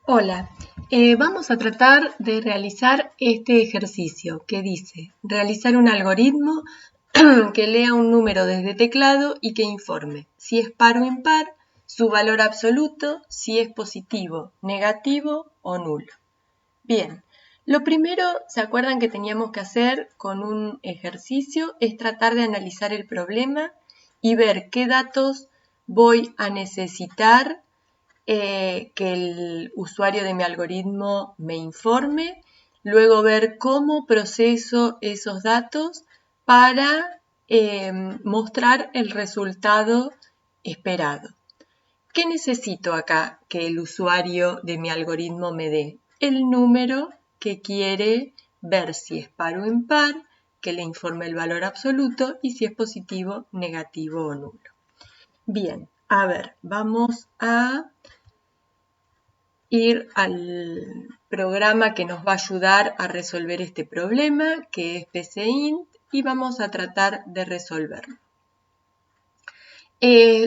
Hola, vamos a tratar de realizar este ejercicio que dice realizar un algoritmo que lea un número desde teclado y que informe si es par o impar, su valor absoluto, si es positivo, negativo o nulo. Bien, lo primero, ¿se acuerdan que teníamos que hacer con un ejercicio? Es tratar de analizar el problema y ver qué datos voy a necesitar que el usuario de mi algoritmo me informe, luego ver cómo proceso esos datos para mostrar el resultado esperado. ¿Qué necesito acá que el usuario de mi algoritmo me dé? El número que quiere ver si es par o impar, que le informe el valor absoluto y si es positivo, negativo o nulo. Bien, a ver, vamos a ir al programa que nos va a ayudar a resolver este problema, que es PCInt, y vamos a tratar de resolverlo.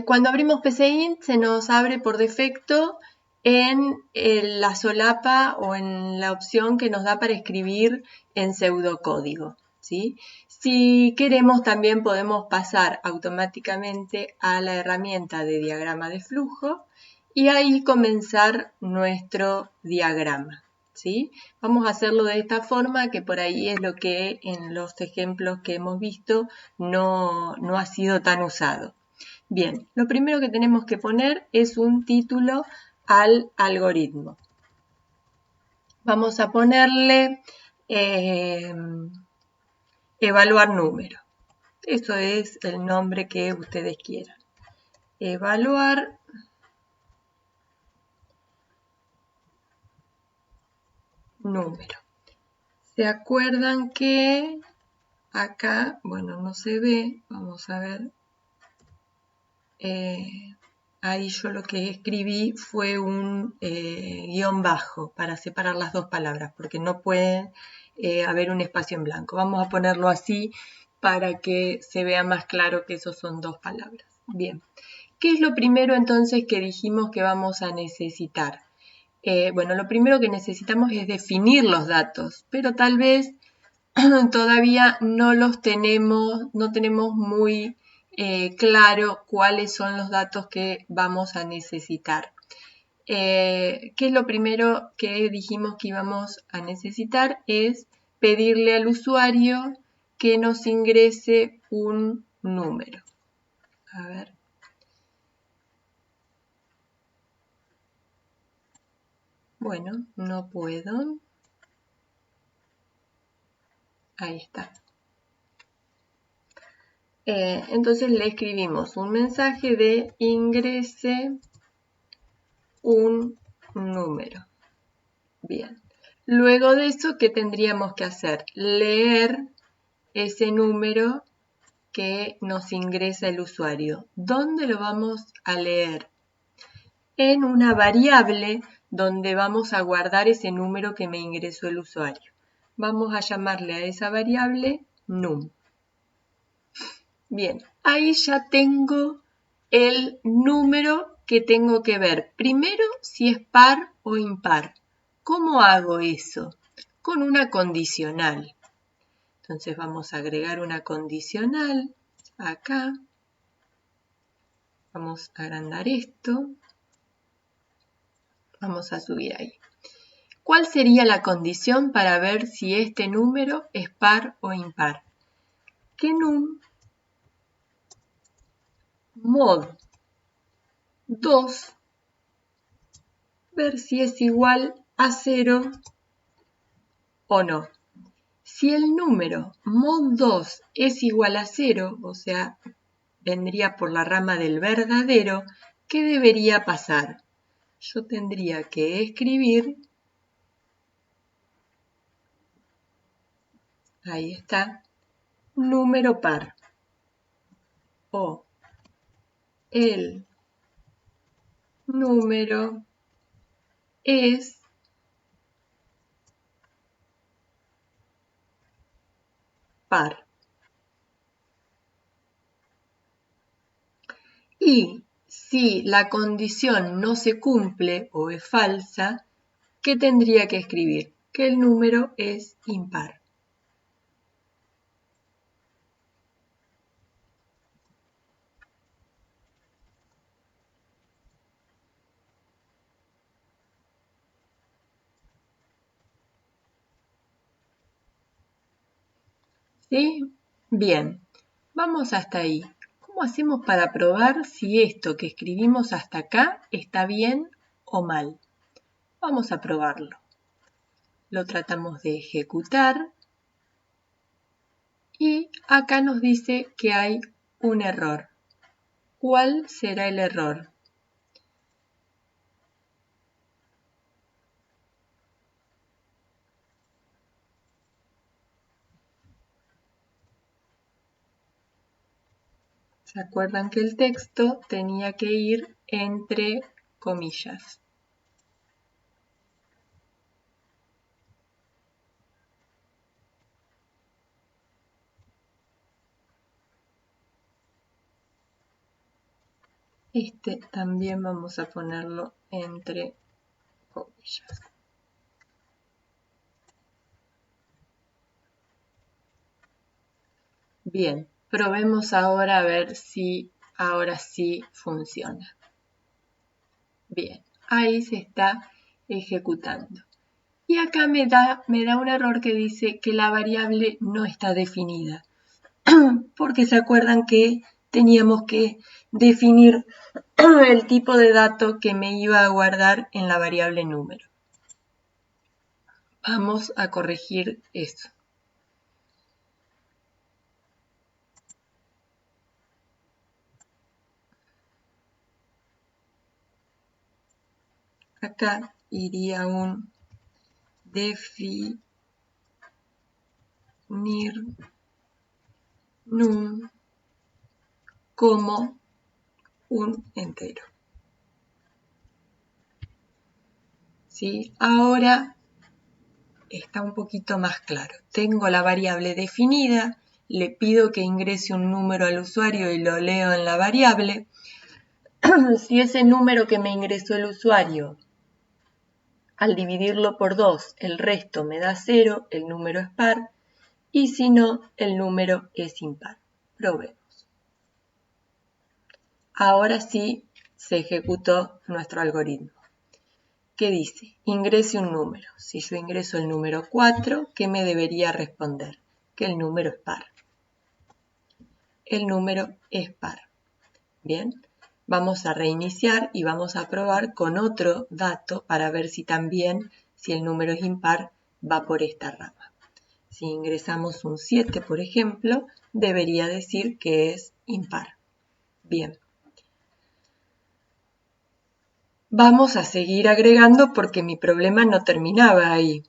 Cuando abrimos PCInt se nos abre por defecto en la solapa o en la opción que nos da para escribir en pseudocódigo, ¿sí? Si queremos también podemos pasar automáticamente a la herramienta de diagrama de flujo y ahí comenzar nuestro diagrama, ¿sí? Vamos a hacerlo de esta forma, que por ahí es lo que en los ejemplos que hemos visto no ha sido tan usado. Bien, lo primero que tenemos que poner es un título al algoritmo. Vamos a ponerle evaluar número. Eso es el nombre que ustedes quieran. Evaluar número. ¿Se acuerdan que acá, bueno, no se ve? Vamos a ver. Ahí yo lo que escribí fue un guión bajo para separar las dos palabras, porque no puede haber un espacio en blanco. Vamos a ponerlo así para que se vea más claro que esos son dos palabras. Bien, ¿qué es lo primero entonces que dijimos que vamos a necesitar? Bueno, lo primero que necesitamos es definir los datos, pero tal vez todavía no los tenemos, no tenemos muy claro cuáles son los datos que vamos a necesitar. ¿Qué es lo primero que dijimos que íbamos a necesitar? Es pedirle al usuario que nos ingrese un número. A ver. Bueno, no puedo. Ahí está. Entonces le escribimos un mensaje de ingrese un número. Bien. Luego de eso, ¿qué tendríamos que hacer? Leer ese número que nos ingresa el usuario. ¿Dónde lo vamos a leer? En una variable donde vamos a guardar ese número que me ingresó el usuario. Vamos a llamarle a esa variable num. Bien, ahí ya tengo el número que tengo que ver. Primero, si es par o impar. ¿Cómo hago eso? Con una condicional. Entonces vamos a agregar una condicional acá. Vamos a agrandar esto. Vamos a subir ahí. ¿Cuál sería la condición para ver si este número es par o impar? Que num mod 2 ver si es igual a 0 o no. Si el número mod 2 es igual a 0, o sea, vendría por la rama del verdadero, ¿qué debería pasar? Yo tendría que escribir, ahí está, número par, o el número es par. Y si la condición no se cumple o es falsa, ¿qué tendría que escribir? Que el número es impar. ¿Sí? Bien, vamos hasta ahí. ¿Cómo hacemos para probar si esto que escribimos hasta acá está bien o mal? Vamos a probarlo. Lo tratamos de ejecutar y acá nos dice que hay un error. ¿Cuál será el error? ¿Se acuerdan que el texto tenía que ir entre comillas? Este también vamos a ponerlo entre comillas. Bien, probemos ahora a ver si ahora sí funciona. Bien, ahí se está ejecutando. Y acá me da un error que dice que la variable no está definida. Porque se acuerdan que teníamos que definir el tipo de dato que me iba a guardar en la variable número. Vamos a corregir eso. Acá iría un definir num como un entero. ¿Sí? Ahora está un poquito más claro. Tengo la variable definida, le pido que ingrese un número al usuario y lo leo en la variable. Si ese número que me ingresó el usuario, al dividirlo por 2, el resto me da 0, el número es par, y si no, el número es impar. Probemos. Ahora sí se ejecutó nuestro algoritmo. ¿Qué dice? Ingrese un número. Si yo ingreso el número 4, ¿qué me debería responder? Que el número es par. El número es par. Bien, vamos a reiniciar y vamos a probar con otro dato para ver si también, si el número es impar, va por esta rama. Si ingresamos un 7, por ejemplo, debería decir que es impar. Bien. Vamos a seguir agregando porque mi problema no terminaba ahí.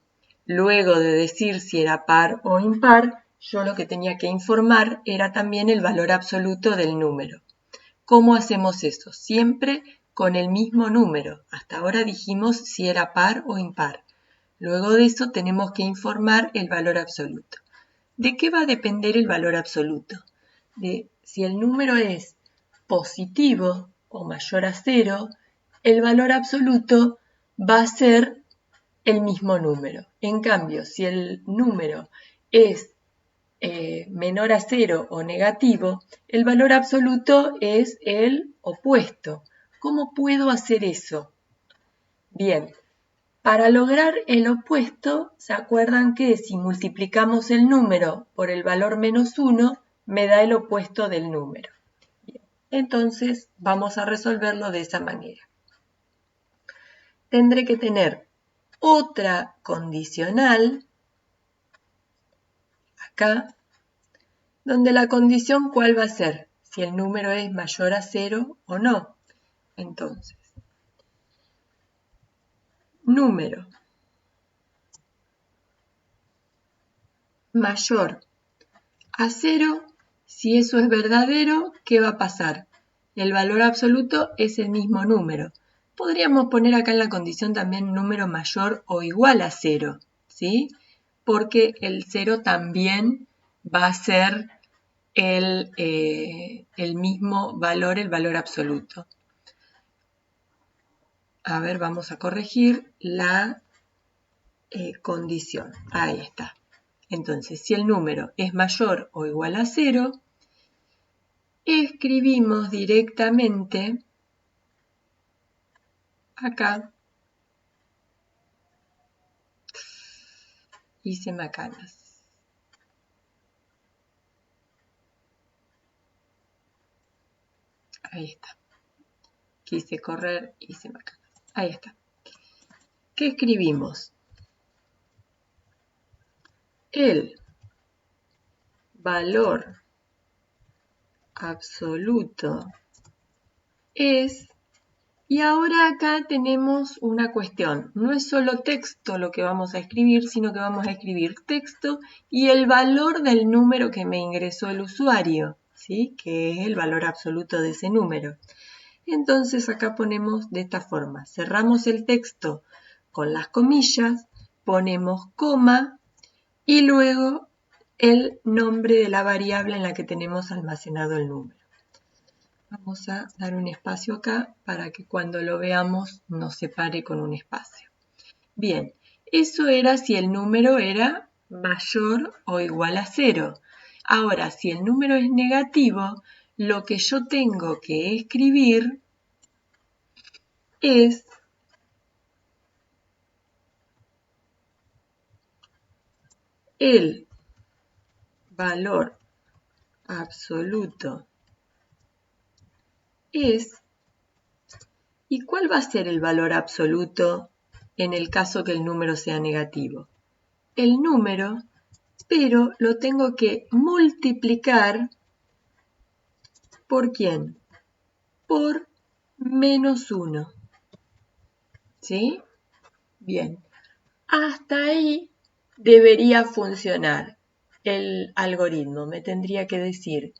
Luego de decir si era par o impar, yo lo que tenía que informar era también el valor absoluto del número. ¿Cómo hacemos eso? Siempre con el mismo número. Hasta ahora dijimos si era par o impar. Luego de eso tenemos que informar el valor absoluto. ¿De qué va a depender el valor absoluto? De si el número es positivo o mayor a 0, el valor absoluto va a ser el mismo número. En cambio, si el número es menor a 0 o negativo, el valor absoluto es el opuesto. ¿Cómo puedo hacer eso? Bien, para lograr el opuesto, ¿se acuerdan que si multiplicamos el número por el valor menos 1, me da el opuesto del número? Bien, entonces vamos a resolverlo de esa manera. Tendré que tener otra condicional acá, donde la condición ¿cuál va a ser? Si el número es mayor a 0 o no. Entonces, número mayor a 0, si eso es verdadero, ¿qué va a pasar? El valor absoluto es el mismo número. Podríamos poner acá en la condición también número mayor o igual a 0, ¿sí? Porque el 0 también va a ser el mismo valor, el valor absoluto. A ver, vamos a corregir. La condición. Ahí está. Entonces, si el número es mayor o igual a 0, escribimos directamente acá, hice macanas. Ahí está. Quise correr, hice macanas. Ahí está. ¿Qué escribimos? El valor absoluto es, y ahora acá tenemos una cuestión. No es solo texto lo que vamos a escribir, sino que vamos a escribir texto y el valor del número que me ingresó el usuario, ¿sí? Que es el valor absoluto de ese número. Entonces acá ponemos de esta forma. Cerramos el texto con las comillas, ponemos coma y luego el nombre de la variable en la que tenemos almacenado el número. Vamos a dar un espacio acá para que cuando lo veamos nos separe con un espacio. Bien, eso era si el número era mayor o igual a 0. Ahora, si el número es negativo, lo que yo tengo que escribir es el valor absoluto es, ¿y cuál va a ser el valor absoluto en el caso que el número sea negativo? El número, pero lo tengo que multiplicar ¿por quién? Por menos 1. ¿Sí? Bien. Hasta ahí debería funcionar el algoritmo. Me tendría que decir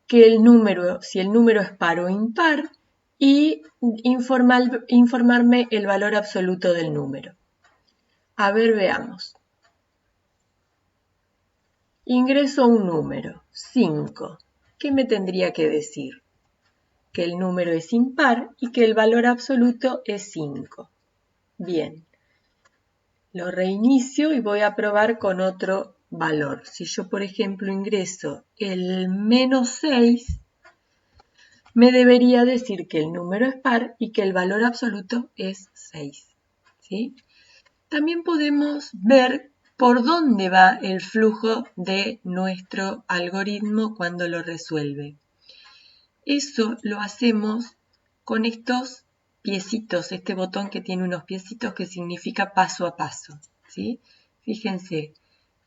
que el número, si el número es par o impar, y informarme el valor absoluto del número. A ver, veamos. Ingreso un número, 5. ¿Qué me tendría que decir? Que el número es impar y que el valor absoluto es 5. Bien. Lo reinicio y voy a probar con otro valor. Si yo, por ejemplo, ingreso el menos 6, me debería decir que el número es par y que el valor absoluto es 6. ¿Sí? También podemos ver por dónde va el flujo de nuestro algoritmo cuando lo resuelve. Eso lo hacemos con estos piecitos, este botón que tiene unos piecitos que significa paso a paso. ¿Sí? Fíjense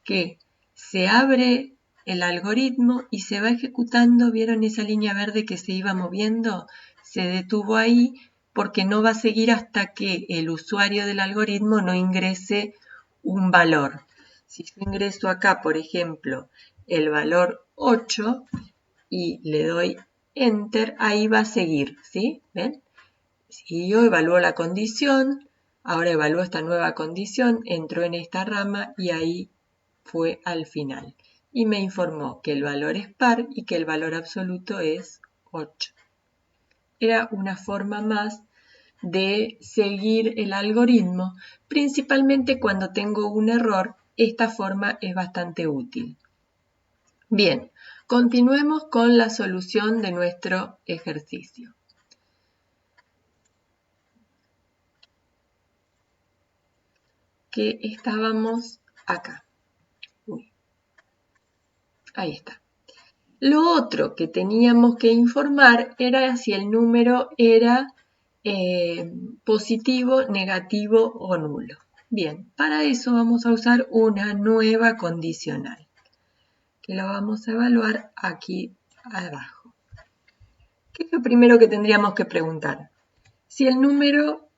que se abre el algoritmo y se va ejecutando. ¿Vieron esa línea verde que se iba moviendo? Se detuvo ahí porque no va a seguir hasta que el usuario del algoritmo no ingrese un valor. Si yo ingreso acá, por ejemplo, el valor 8 y le doy Enter, ahí va a seguir, ¿sí? ¿Ven? Si yo evalúo la condición, ahora evalúo esta nueva condición, entró en esta rama y ahí fue al final. Y me informó que el valor es par y que el valor absoluto es 8. Era una forma más de seguir el algoritmo, principalmente cuando tengo un error, esta forma es bastante útil. Bien, continuemos con la solución de nuestro ejercicio. Que estábamos acá. Ahí está. Lo otro que teníamos que informar era si el número era positivo, negativo o nulo. Bien, para eso vamos a usar una nueva condicional, que la vamos a evaluar aquí abajo. ¿Qué es lo primero que tendríamos que preguntar? Si el número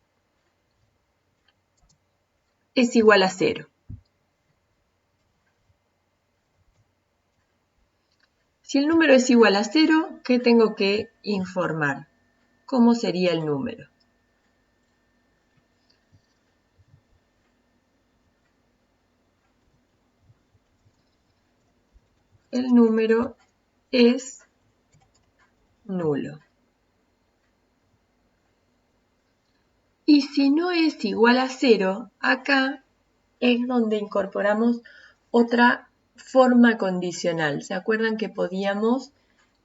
es igual a 0. Si el número es igual a 0, ¿qué tengo que informar? ¿Cómo sería el número? El número es nulo. Y si no es igual a 0, acá es donde incorporamos otra forma condicional. ¿Se acuerdan que podíamos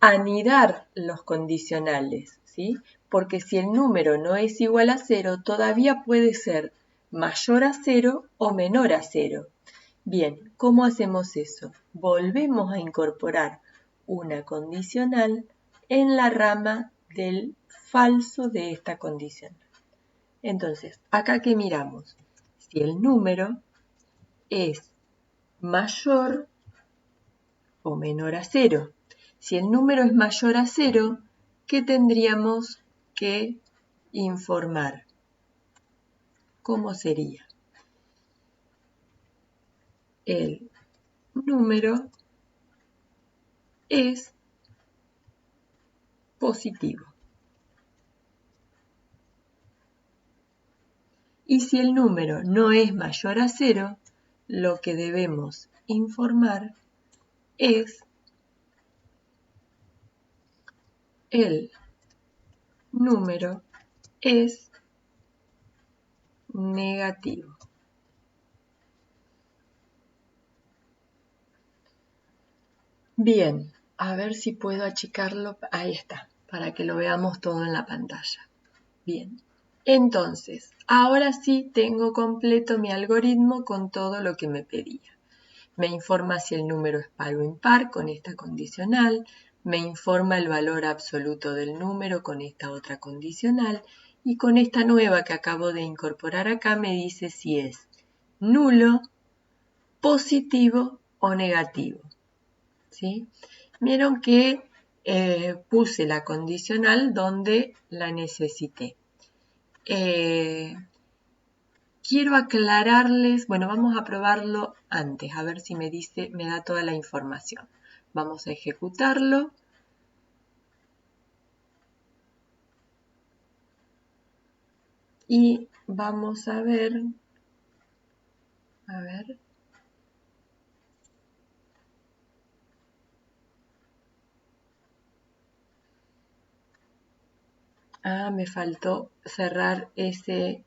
anidar los condicionales? ¿Sí? Porque si el número no es igual a 0, todavía puede ser mayor a 0 o menor a 0. Bien, ¿cómo hacemos eso? Volvemos a incorporar una condicional en la rama del falso de esta condicional. Entonces, acá que miramos, si el número es mayor o menor a 0. Si el número es mayor a 0, ¿qué tendríamos que informar? ¿Cómo sería? El número es positivo. Y si el número no es mayor a 0, lo que debemos informar es el número es negativo. Bien, a ver si puedo achicarlo. Ahí está, para que lo veamos todo en la pantalla. Bien, entonces, ahora sí tengo completo mi algoritmo con todo lo que me pedía. Me informa si el número es par o impar con esta condicional, me informa el valor absoluto del número con esta otra condicional y con esta nueva que acabo de incorporar acá me dice si es nulo, positivo o negativo. ¿Sí? Vieron que puse la condicional donde la necesité. Quiero aclararles, bueno, vamos a probarlo antes, a ver si me da toda la información. Vamos a ejecutarlo. Y vamos a ver. Ah, me faltó cerrar ese...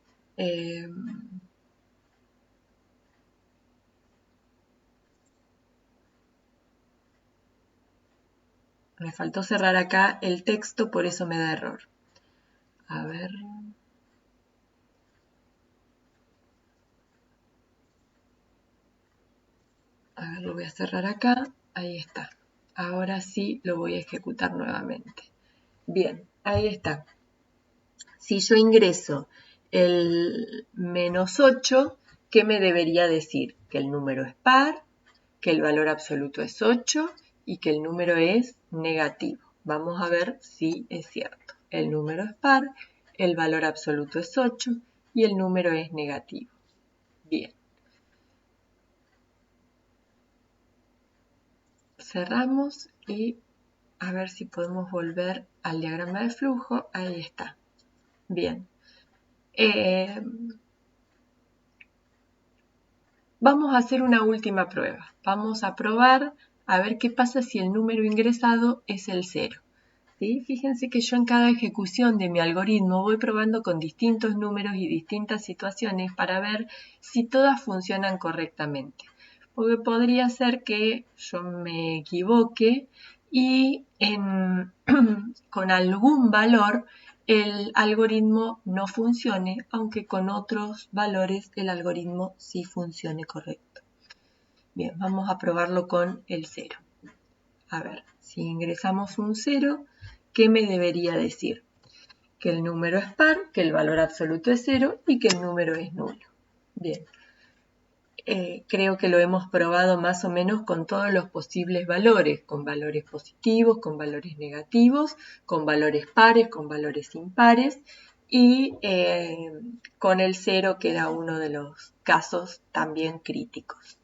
me faltó cerrar acá el texto, por eso me da error. A ver... lo voy a cerrar acá. Ahí está. Ahora sí lo voy a ejecutar nuevamente. Bien, ahí está. Si yo ingreso el menos 8, ¿qué me debería decir? Que el número es par, que el valor absoluto es 8 y que el número es negativo. Vamos a ver si es cierto. El número es par, el valor absoluto es 8 y el número es negativo. Bien. Cerramos y a ver si podemos volver al diagrama de flujo. Ahí está. Bien. Vamos a hacer una última prueba. Vamos a probar a ver qué pasa si el número ingresado es el 0. ¿Sí? Fíjense que yo en cada ejecución de mi algoritmo voy probando con distintos números y distintas situaciones para ver si todas funcionan correctamente. Porque podría ser que yo me equivoque y con algún valor el algoritmo no funcione, aunque con otros valores el algoritmo sí funcione correcto. Bien, vamos a probarlo con el 0. A ver, si ingresamos un 0, ¿qué me debería decir? Que el número es par, que el valor absoluto es 0 y que el número es nulo. Bien, creo que lo hemos probado más o menos con todos los posibles valores, con valores positivos, con valores negativos, con valores pares, con valores impares y con el 0 que era uno de los casos también críticos.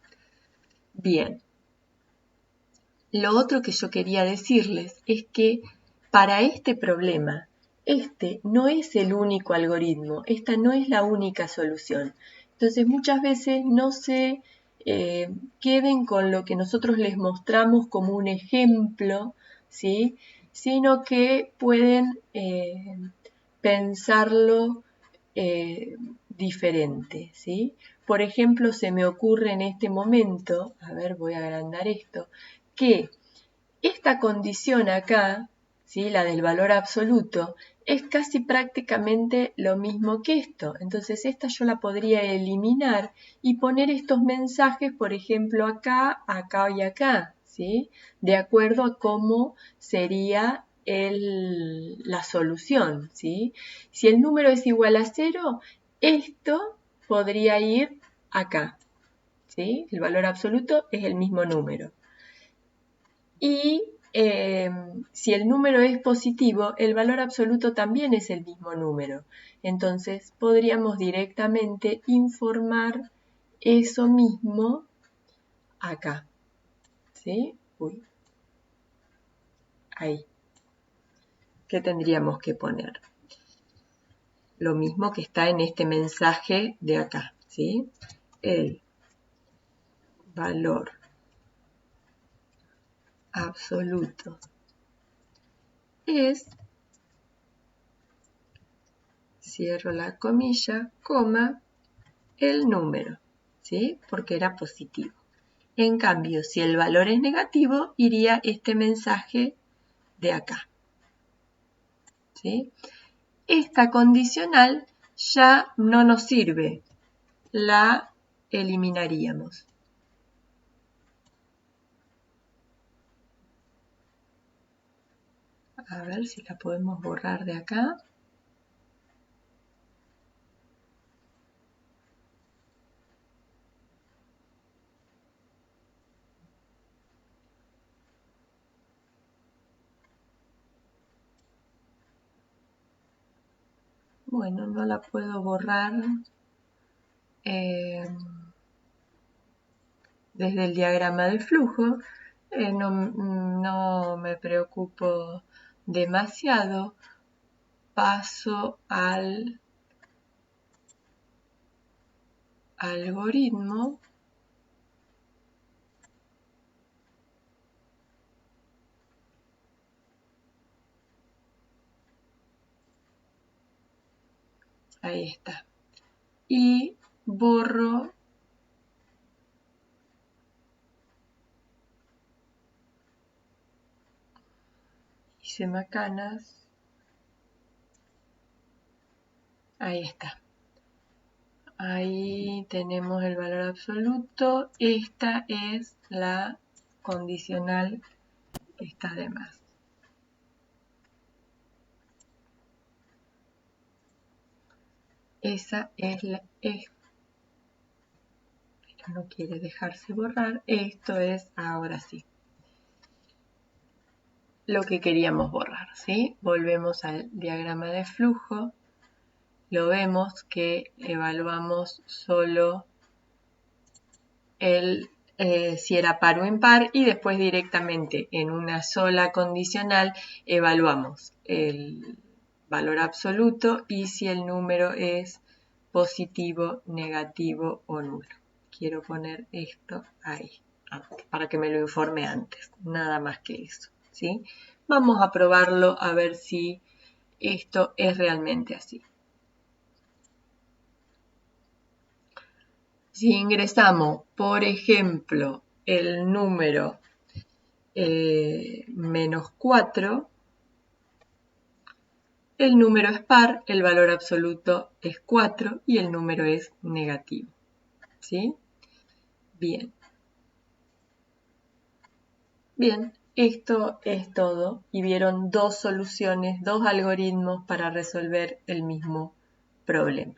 Bien, lo otro que yo quería decirles es que para este problema, este no es el único algoritmo, esta no es la única solución. Entonces muchas veces no se queden con lo que nosotros les mostramos como un ejemplo, ¿sí? Sino que pueden pensarlo diferente, ¿sí? Por ejemplo, se me ocurre en este momento, a ver, voy a agrandar esto, que esta condición acá, ¿sí? La del valor absoluto, es casi prácticamente lo mismo que esto. Entonces esta yo la podría eliminar y poner estos mensajes, por ejemplo, acá, acá y acá, ¿sí? De acuerdo a cómo sería la solución, ¿sí? Si el número es igual a 0, esto podría ir acá, ¿sí? El valor absoluto es el mismo número. Y si el número es positivo, el valor absoluto también es el mismo número. Entonces podríamos directamente informar eso mismo acá. ¿Sí? Uy. Ahí. ¿Qué tendríamos que poner? Lo mismo que está en este mensaje de acá. ¿Sí? El valor absoluto es, cierro la comilla, coma, el número, ¿sí? Porque era positivo. En cambio, si el valor es negativo, iría este mensaje de acá, ¿sí? Esta condicional ya no nos sirve, la eliminaríamos. A ver si la podemos borrar de acá. Bueno, no la puedo borrar desde el diagrama de flujo. No me preocupo demasiado. Paso al algoritmo. Ahí está. Y borro hice macanas. Ahí está. Ahí tenemos el valor absoluto. Esta es la condicional que está de más. Esa es la... pero no quiere dejarse borrar. Esto es ahora sí lo que queríamos borrar, ¿sí? Volvemos al diagrama de flujo. Lo vemos que evaluamos solo si era par o impar y después directamente en una sola condicional evaluamos el valor absoluto y si el número es positivo, negativo o nulo. Quiero poner esto ahí para que me lo informe antes, nada más que eso, ¿sí? Vamos a probarlo a ver si esto es realmente así. Si ingresamos, por ejemplo, el número menos 4, el número es par, el valor absoluto es 4 y el número es negativo. ¿Sí? Bien. Bien, esto es todo y vieron dos soluciones, dos algoritmos para resolver el mismo problema.